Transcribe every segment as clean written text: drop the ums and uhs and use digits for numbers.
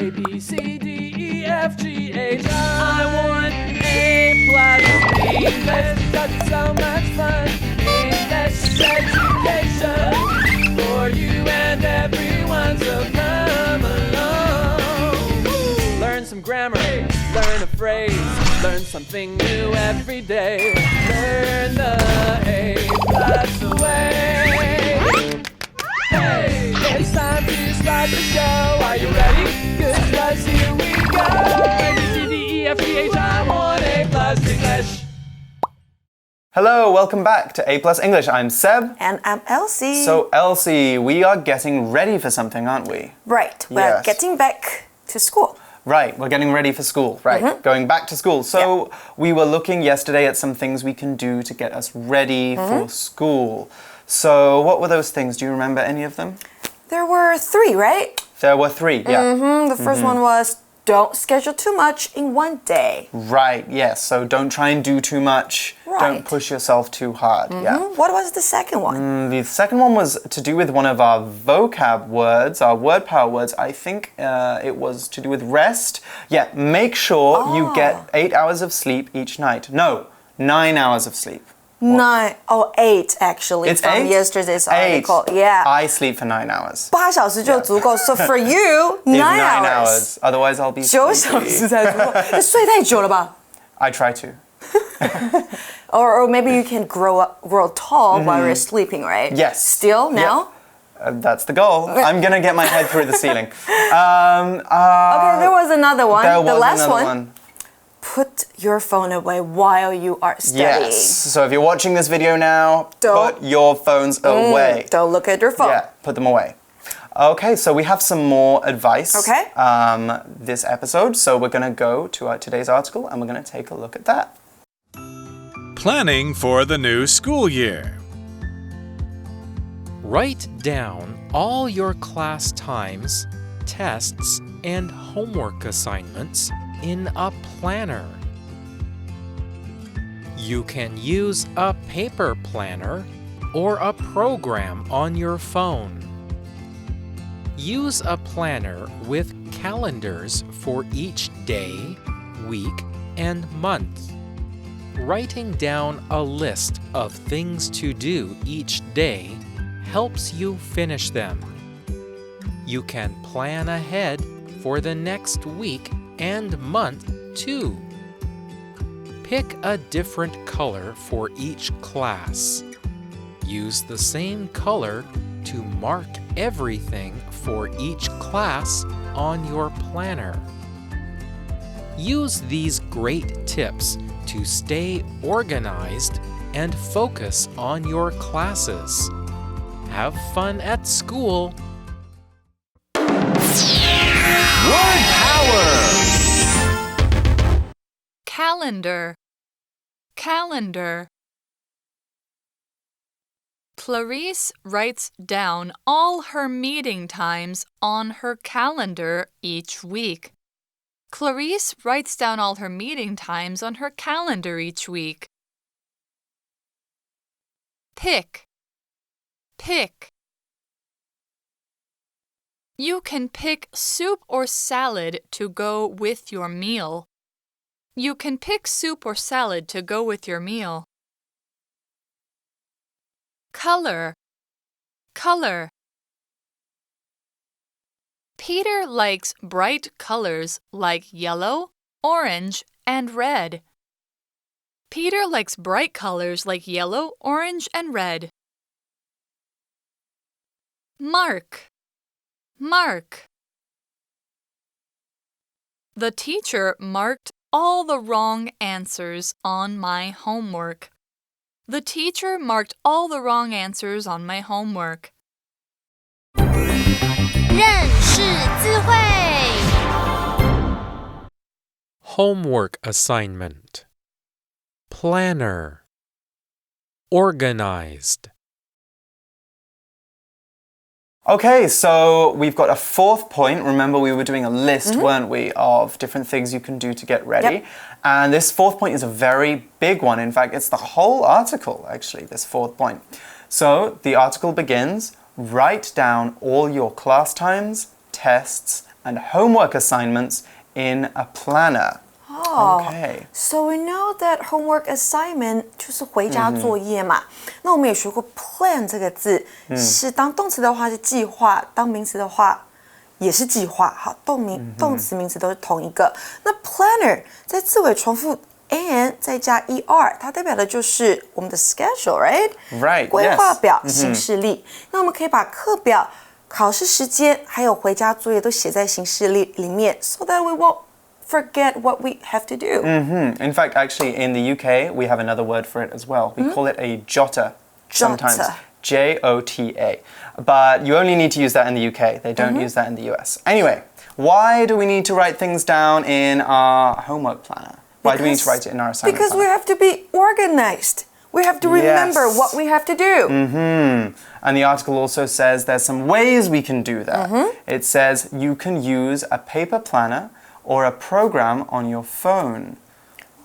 A, B, C, D, E, F, G, H, I want A+ English because it's so much fun. English education for you and everyone, so come along. Learn some grammar, learn a phrase, learn something new every day. Learn the A+ way. Hey, it's time to start the show. Are you ready? Good, 'cause here we go. A, B, C, D, E, F, G, H, I want A+ English. Hello, welcome back to A+ English. I'm Seb. And I'm Elsie. So Elsie, we are getting ready for something, aren't we? Right, we're Yes. getting back to school. Right, we're getting ready for school, right? Going back to school. So we were looking yesterday at some things we can do to get us ready for school. So what were those things? Do you remember any of them? There were 3, right? There were 3, yeah. The first one was don't schedule too much in one day. Right, yes. So don't try and do too much. Right. Don't push yourself too hard. Yeah. What was the second one? The second one was to do with one of our vocab words, our word power words. I think it was to do with rest. Yeah, make sure you get 8 hours of sleep each night. No, 9 hours of sleep. 8 actually. It's from 8? yesterday's 8. article. Yeah. I sleep for 9 hours. 8小时就足够. So for you, 9 9 hours. Otherwise I'll be 9小时才足够. 睡太久了吧? I try to. Or maybe you can grow tall while you're sleeping, right? Yes. Still now? That's the goal. I'm gonna get my head through the ceiling. Okay, there was another one. There was the last another one. Put your phone away while you are studying. Yes. So if you're watching this video now, Don't- put your phones away. Don't look at your phone. Yeah, put them away. Okay, so we have some more advice this episode. So we're going to go to today's article and we're going to take a look at that. Planning for the new school year. Write down all your class times, tests, and homework assignments in a planner. You can use a paper planner or a program on your phone. Use a planner with calendars for each day, week, and month. Writing down a list of things to do each day helps you finish them. You can plan ahead for the next week and month too. Pick a different color for each class. Use the same color to mark everything for each class on your planner. Use these great tips to stay organized and focus on your classes. Have fun at school. Word power! Calendar. Calendar. Clarice writes down all her meeting times on her calendar each week. Clarice writes down all her meeting times on her calendar each week. Pick. Pick. You can pick soup or salad to go with your meal. You can pick soup or salad to go with your meal. Color. Color. Peter likes bright colors like yellow, orange, and red. Peter likes bright colors like yellow, orange, and red. Mark. Mark. The teacher marked all the wrong answers on my homework. The teacher marked all the wrong answers on my homework. 认识字汇 Homework assignment. Planner. Organized. Okay, so we've got a 4th point. Remember, we were doing a list, weren't we, of different things you can do to get ready. Yep. And this 4th point is a very big one. In fact, it's the whole article, actually, this 4th point. So the article begins, write down all your class times, tests, and homework assignments in a planner. Okay. So we know that homework assignment 就是回家作业嘛。那我们也学过 plan 这个字，是当动词的话是计划，当名词的话也是计划。好，动词名词都是同一个。那 planner 在字尾重复 and 再加 er， 它代表的就是我们的 schedule， right？ 规划表、行事历。那我们可以把课表、考试时间还有回家作业都写在行事历里面 ，so that we won't forget what we have to do. In fact, actually, in the UK, we have another word for it as well. We call it a jotter. Sometimes. Jotter. J-O-T-A. But you only need to use that in the UK. They don't use that in the US. Anyway, why do we need to write things down in our homework planner? Why do we need to write it in our assignment Because planner? we have to be organized. We have to remember Yes. what we have to do. And the article also says there's some ways we can do that. It says you can use a paper planner or a program on your phone.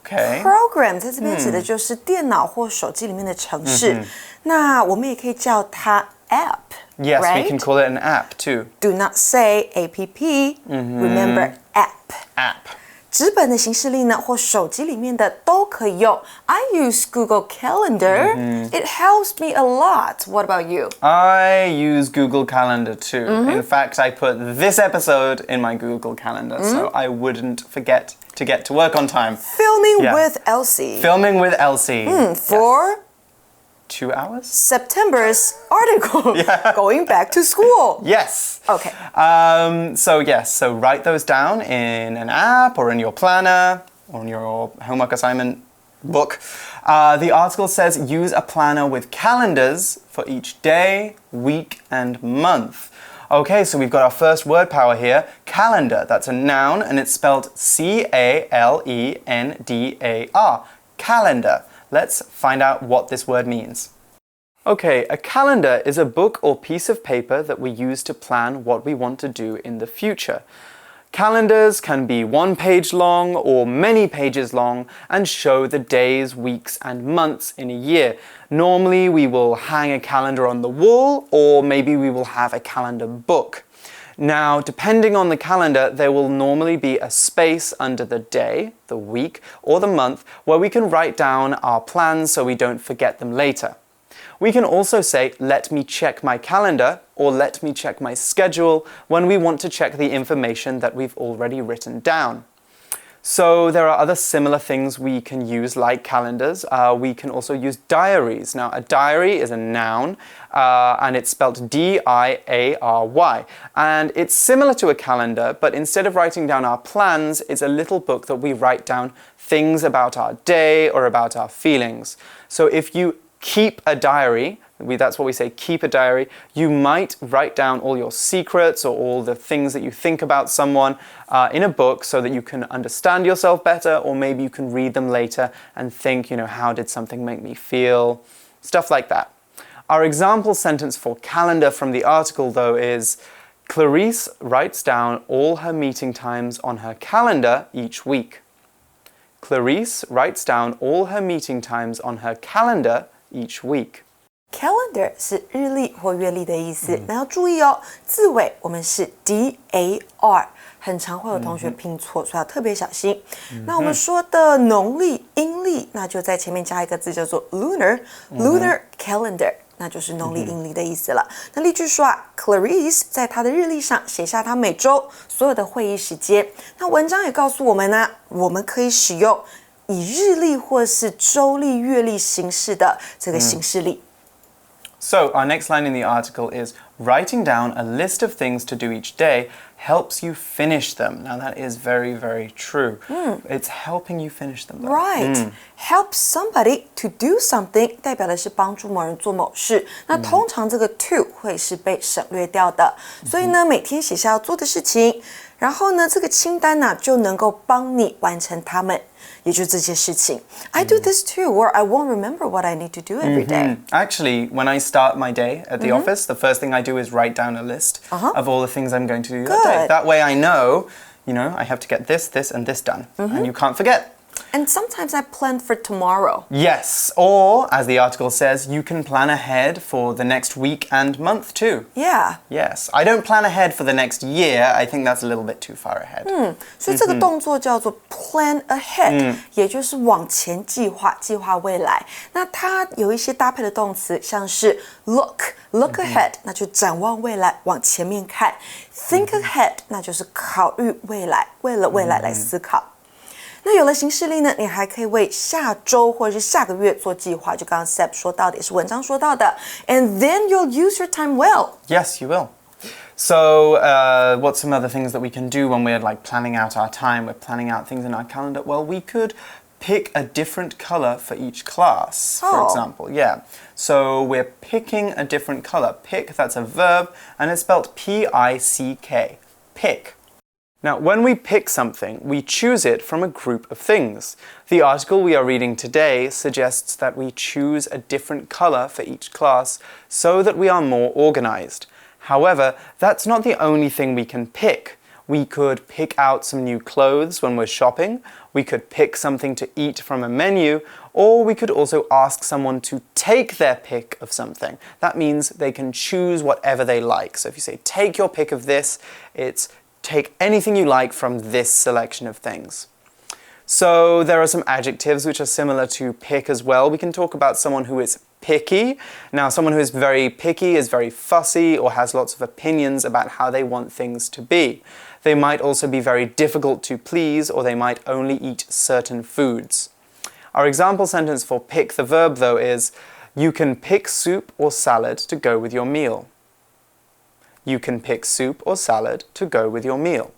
Okay. Program 在这边指的就是电脑或手机里面的程式。那我们也可以叫它 app. Yes, right? we can call it an app too. Do not say app. Remember app. App. 纸本的行事历呢，或手机里面的都可以用。I use Google Calendar. It helps me a lot. What about you? I use Google Calendar too. In fact, I put this episode in my Google Calendar so I wouldn't forget to get to work on time. Filming Yeah. with Elsie. Filming with Elsie. For 2 hours? September's article. Going back to school. Yes. Okay. So write those down in an app or in your planner or in your homework assignment book. The article says use a planner with calendars for each day, week, and month. Okay, so we've got our first word power here, calendar. That's a noun and it's spelled C-A-L-E-N-D-A-R. Calendar. Let's find out what this word means. Okay, a calendar is a book or piece of paper that we use to plan what we want to do in the future. Calendars can be 1 page long or many pages long and show the days, weeks, and months in a year. Normally, we will hang a calendar on the wall or maybe we will have a calendar book. Now, depending on the calendar, there will normally be a space under the day, the week, or the month where we can write down our plans so we don't forget them later. We can also say, let me check my calendar or let me check my schedule when we want to check the information that we've already written down. So there are other similar things we can use like calendars. We can also use diaries. Now, a diary is a noun and it's spelled D-I-A-R-Y. And it's similar to a calendar, but instead of writing down our plans, it's a little book that we write down things about our day or about our feelings. So if you keep a diary, that's what we say, keep a diary, you might write down all your secrets or all the things that you think about someone in a book so that you can understand yourself better, or maybe you can read them later and think, how did something make me feel? Stuff like that. Our example sentence for calendar from the article, though, is Clarice writes down all her meeting times on her calendar each week. Clarice writes down all her meeting times on her calendar each week. Calendar 是日历或月历的意思，那要注意哦，字尾我们是 D-A-R， 很常会有同学拼错，所以要特别小心。那我们说的农历、阴历，那就在前面加一个字叫做 lunar calendar， 那就是农历、阴历的意思了。那例句说Clarice 在她的日历上写下她每周所有的会议时间。那文章也告诉我们呢，我们可以使用以日历或是周历、月历形式的这个行事历。So, our next line in the article is writing down a list of things to do each day helps you finish them. Now, that is very, very true. It's helping you finish them. Though. Right. Help somebody to do something 代表的是帮助某人做某事。那通常这个 to 会是被省略掉的。所以呢，每天写下要做的事情，然后呢，这个清单呢就能够帮你完成它们。也就是这些事情。I do this too, or I won't remember what I need to do every day. Actually, when I start my day at the office, the first thing I do is write down a list of all the things I'm going to do that day. That way I know, I have to get this, this, and this done. And you can't forget. And sometimes I plan for tomorrow. Yes, or, as the article says, you can plan ahead for the next week and month too. Yeah. Yes, I don't plan ahead for the next year. I think that's a little bit too far ahead. 所以这个动作叫做 plan ahead，也就是往前计划，计划未来。那它有一些搭配的动词，像是 look ahead，那就展望未来，往前面看。Think ahead，那就是考虑未来，为了未来来思考。那有了行事历呢，你还可以为下周或者是下个月做计划，就刚刚 Seb 说到的，也是文章说到的。And then you'll use your time well. Yes, you will. So, what's some other things that we can do when we're like planning out our time? We're planning out things in our calendar. Well, we could pick a different color for each class, for example. Yeah. So we're picking a different color. Pick, that's a verb, and it's spelled P-I-C-K. Pick. Now, when we pick something, we choose it from a group of things. The article we are reading today suggests that we choose a different color for each class so that we are more organized. However, that's not the only thing we can pick. We could pick out some new clothes when we're shopping, we could pick something to eat from a menu, or we could also ask someone to take their pick of something. That means they can choose whatever they like. So if you say, take your pick of this, it's take anything you like from this selection of things. So there are some adjectives which are similar to pick as well. We can talk about someone who is picky. Now, someone who is very picky is very fussy or has lots of opinions about how they want things to be. They might also be very difficult to please, or they might only eat certain foods. Our example sentence for pick the verb, though, is you can pick soup or salad to go with your meal. You can pick soup or salad to go with your meal.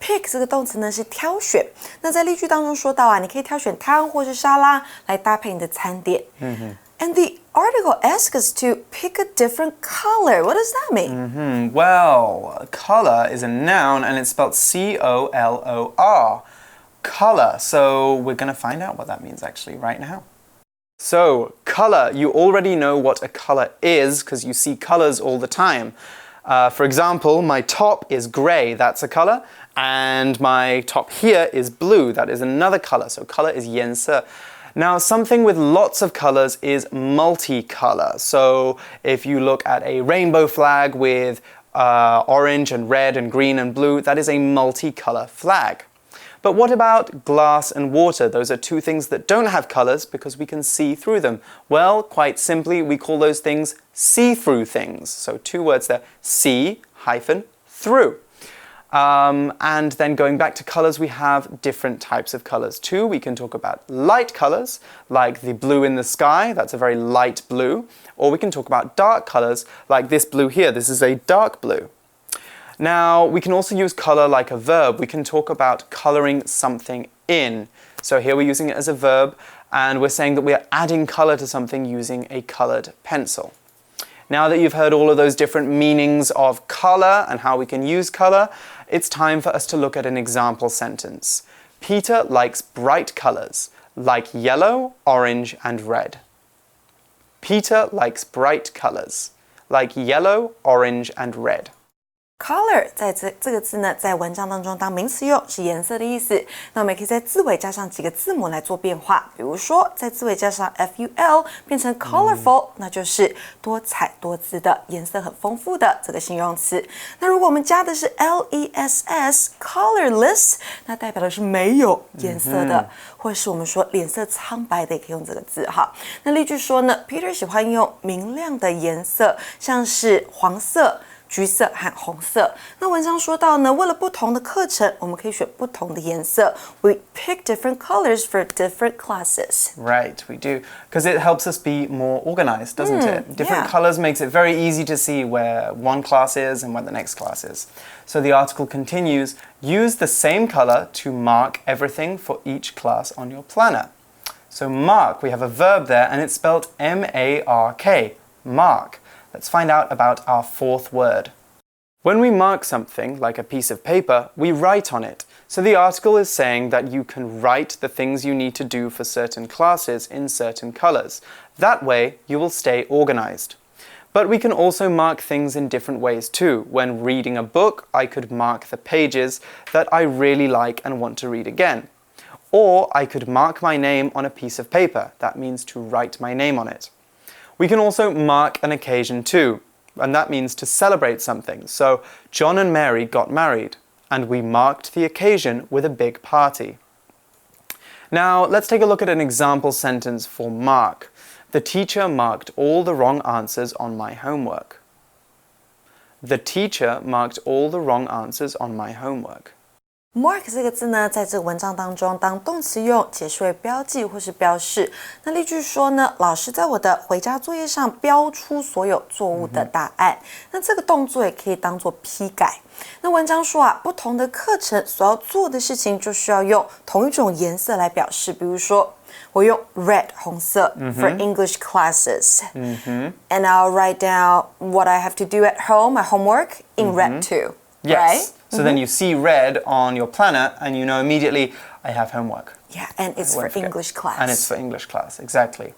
Pick 这个动词呢是挑选，那在例句当中说到啊，你可以挑选汤或是沙拉来搭配你的餐点。And the article asks us to pick a different color. What does that mean? Well, color is a noun and it's spelled C-O-L-O-R. Color. So we're going to find out what that means actually right now. So, color. You already know what a color is because you see colors all the time. For example, my top is grey, that's a color, and my top here is blue, that is another color. So color is 颜色. Now, something with lots of colors is multicolor. So if you look at a rainbow flag with orange and red and green and blue, that is a multicolor flag. But what about glass and water? Those are two things that don't have colors because we can see through them. Well, quite simply, we call those things see-through things. So two words there, see-through. And then going back to colors, we have different types of colors too. We can talk about light colors, like the blue in the sky, that's a very light blue. Or we can talk about dark colors, like this blue here, this is a dark blue. Now, we can also use color like a verb. We can talk about coloring something in. So here we're using it as a verb, and we're saying that we are adding color to something using a colored pencil. Now that you've heard all of those different meanings of color and how we can use color, it's time for us to look at an example sentence. Peter likes bright colors, like yellow, orange, and red. Peter likes bright colors, like yellow, orange, and red. Color 在这个字呢，在文章当中当名词用，是颜色的意思。那我们也可以在字尾加上几个字母来做变化，比如说在字尾加上 ful 变成 colorful，那就是多彩多姿的，颜色很丰富的这个形容词。那如果我们加的是 less colorless， 那代表的是没有颜色的，或者是我们说脸色苍白的，也可以用这个字哈。那例句说呢 ，Peter 喜欢用明亮的颜色，像是黄色、橘色和红色。那文章说到呢，为了不同的课程，我们可以选不同的颜色。We pick different colors for different classes. Right, we do. Because it helps us be more organized, doesn't it? Different colors makes it very easy to see where one class is and where the next class is. So the article continues, use the same color to mark everything for each class on your planner. So mark, we have a verb there and it's spelled M-A-R-K, mark. Let's find out about our fourth word. When we mark something, like a piece of paper, we write on it. So the article is saying that you can write the things you need to do for certain classes in certain colors. That way, you will stay organized. But we can also mark things in different ways too. When reading a book, I could mark the pages that I really like and want to read again. Or I could mark my name on a piece of paper. That means to write my name on it. We can also mark an occasion too, and that means to celebrate something. So John and Mary got married, and we marked the occasion with a big party. Now, let's take a look at an example sentence for mark. The teacher marked all the wrong answers on my homework. The teacher marked all the wrong answers on my homework. Mark 这个字呢，在这个文章当中当动词用，解释为标记或是标示。那例句说呢，老师在我的回家作业上标出所有错误的答案。那这个动作也可以当做批改。那文章说啊，不同的课程所要做的事情就需要用同一种颜色来表示。比如说，我用 red 红色 for English classes, and I'll write down what I have to do at home, my homework in red too. Yes. Right? So then you see red on your planner and you know immediately I have homework. Yeah, and it's for English class. And it's for English class, exactly.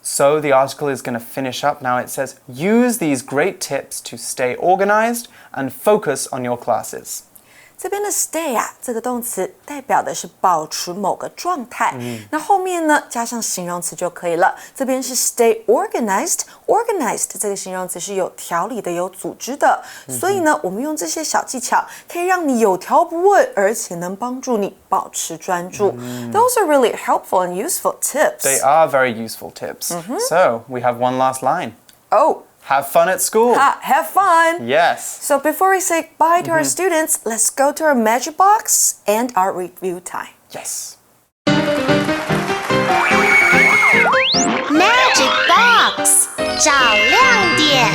So the article is going to finish up now. It says, use these great tips to stay organized and focus on your classes. 这边的 stay 啊，这个动词代表的是保持某个状态，那后面呢加上形容词就可以了。这边是 stay organized 这个形容词是有条理的、有组织的，所以呢，我们用这些小技巧可以让你有条不紊，而且能帮助你保持专注。Those are really helpful and useful tips. They are very useful tips. So we have one last line. Oh. Have fun at school. Have fun. Yes. So before we say bye to our students, let's go to our magic box and our review time. Yes. Magic Box 找亮点。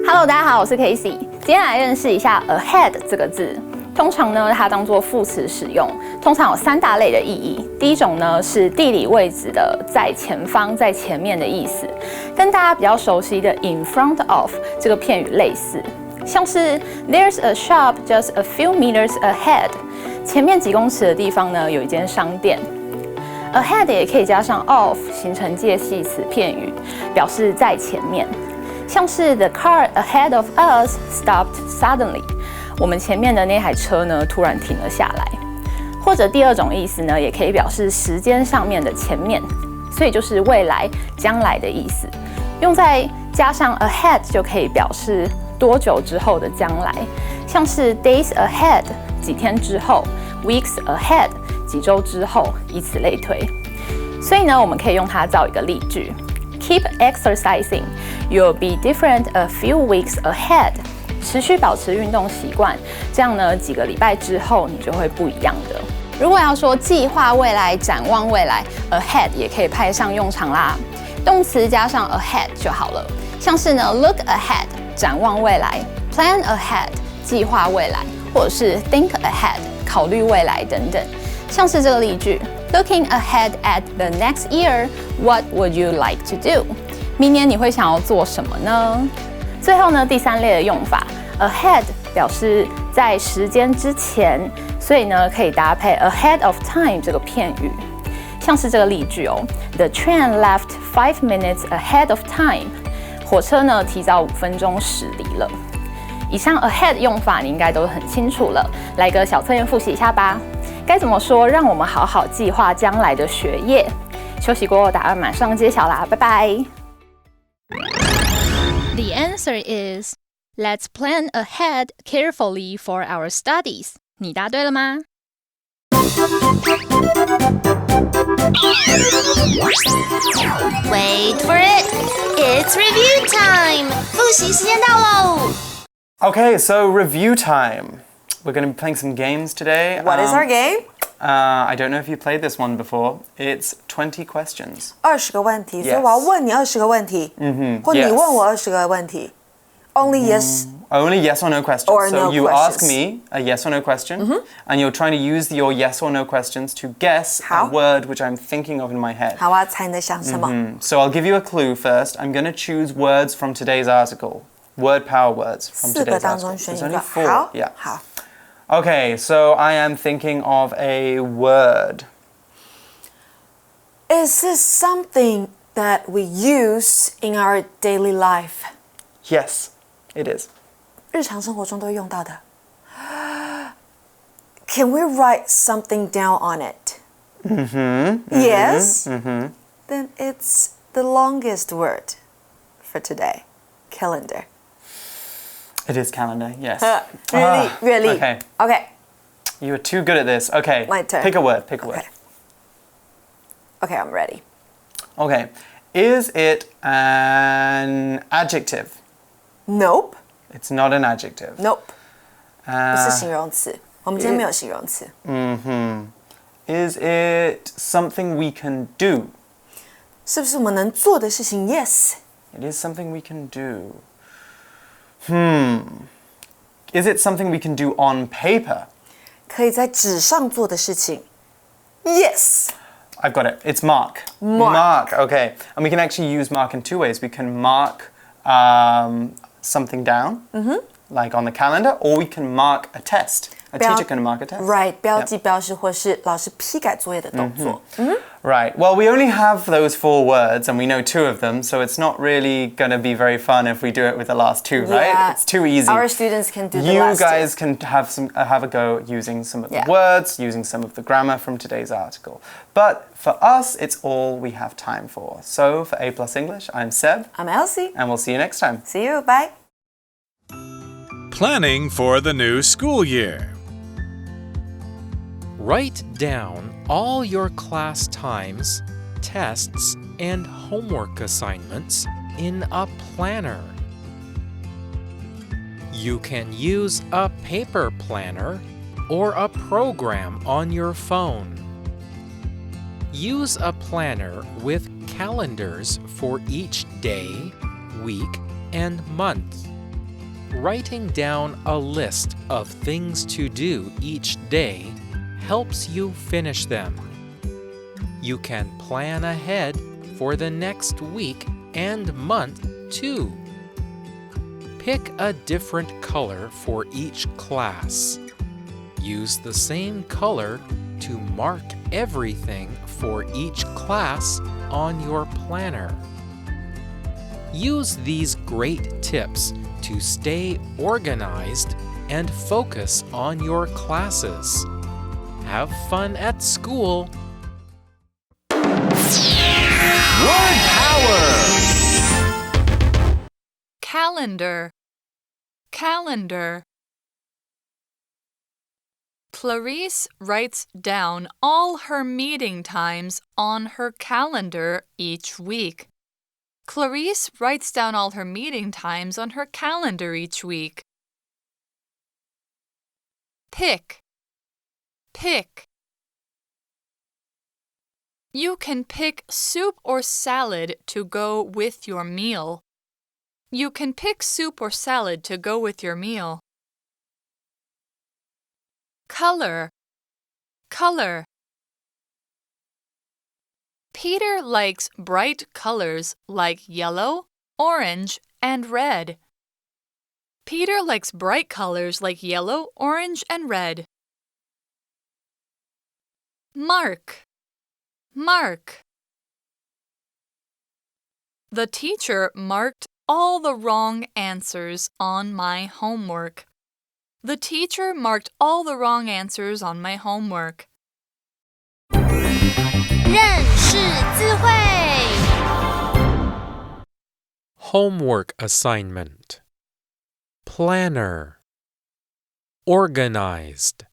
Hello， 大家好，我是 Casey。今天来认识一下 ahead 这个字。通常呢，它当作副词使用，通常有3大类的意义。第一种呢是地理位置的在前方、在前面的意思，跟大家比较熟悉的 in front of 这个片语类似，像是 There's a shop just a few meters ahead， 前面几公尺的地方呢有一间商店。ahead 也可以加上 of 形成介系词片语，表示在前面，像是 The car ahead of us stopped suddenly。我们前面的那台车呢，突然停了下来。或者第二种意思呢，也可以表示时间上面的前面，所以就是未来、将来的意思。用在加上 ahead 就可以表示多久之后的将来，像是 days ahead 几天之后 ，weeks ahead 几周之后，以此类推。所以呢，我们可以用它造一个例句 ：Keep exercising, you'll be different a few weeks ahead。持续保持运动习惯，这样呢，几个礼拜之后你就会不一样的。如果要说计划未来、展望未来 ，ahead 也可以派上用场啦。动词加上 ahead 就好了，像是呢 look ahead 展望未来 ，plan ahead 计划未来，或者是 think ahead 考虑未来等等。像是这个例句 ：Looking ahead at the next year, what would you like to do？ 明年你会想要做什么呢？最后呢，第3类的用法 ，ahead 表示在时间之前，所以呢可以搭配 ahead of time 这个片语，像是这个例句哦 ：The train left 5 minutes ahead of time， 火车呢提早5分钟驶离了。以上 ahead 用法你应该都很清楚了，来个小测验复习一下吧。该怎么说让我们好好计划将来的学业？休息过后答案马上揭晓啦，拜拜。The answer is let's plan ahead carefully for our studies. 你答对了吗？ Wait for it. It's review time. 复习时间到喽。Okay, so review time. We're going to be playing some games today. What is our game? I don't know if you played this one before. It's 20 questions. 20个问题， Yes. 所以我要问你20个问题，或你 Yes. 问我20个问题。Only yes. Only yes or no questions. Or so no you questions. ask me a yes or no question, and you're trying to use your yes or no questions to guess How? a word which I'm thinking of in my head. 好，我要猜你在想什么。So I'll give you a clue first. I'm going to choose words from today's article. Word power words from 4个 today's 当 article. 中选 There's 一 only 个。 4. 好， Yeah. 好。 Okay, so I am thinking of a word. Is this something that we use in our daily life? Yes, it is. 日常生活中都会用到的。Can we write something down on it? Yes? Then it's the longest word for today. Calendar. It is calendar, yes. Really. Okay. Okay. You are too good at this. Okay. My turn. Pick a word. Pick a word. Okay, I'm ready. Okay. Is it an adjective? Nope. It's not an adjective. Nope. 不是形容词。我们今天没有形容词。Is it something we can do? 是不是我们能做的事情 ？Yes. It is something we can do. Is it something we can do on paper? 可以在纸上做的事情。Yes. I've got it. It's mark. Mark. Okay. And we can actually use mark in two ways. We can mark something down, like on the calendar, or we can mark a test. A teacher can mark a test. Right. 标记标示或是老师批改作业的动作。Right. Well, we only have those 4 words, and we know 2 of them, so it's not really going to be very fun if we do it with the last 2, right? Yeah. It's too easy. Our students can do the You last guys 2. can have a go using some of the Yeah. words, using some of the grammar from today's article. But for us, it's all we have time for. So for A+ English, I'm Seb, I'm Elsie. and we'll see you next time. See you. Bye. Planning for the new school year. Write down all your class times, tests, and homework assignments in a planner. You can use a paper planner or a program on your phone. Use a planner with calendars for each day, week, and month. Writing down a list of things to do each day helps you finish them. You can plan ahead for the next week and month too. Pick a different color for each class. Use the same color to mark everything for each class on your planner. Use these great tips to stay organized and focus on your classes. Have fun at school. Word power! Calendar. Calendar. Clarice writes down all her meeting times on her calendar each week. Clarice writes down all her meeting times on her calendar each week. Pick. Pick. You can pick soup or salad to go with your meal. You can pick soup or salad to go with your meal. Color. Color. Peter likes bright colors like yellow, orange, and red. Peter likes bright colors like yellow, orange, and red. Mark. Mark. The teacher marked all the wrong answers on my homework. The teacher marked all the wrong answers on my homework. 认识字汇 Homework assignment. Planner. Organized.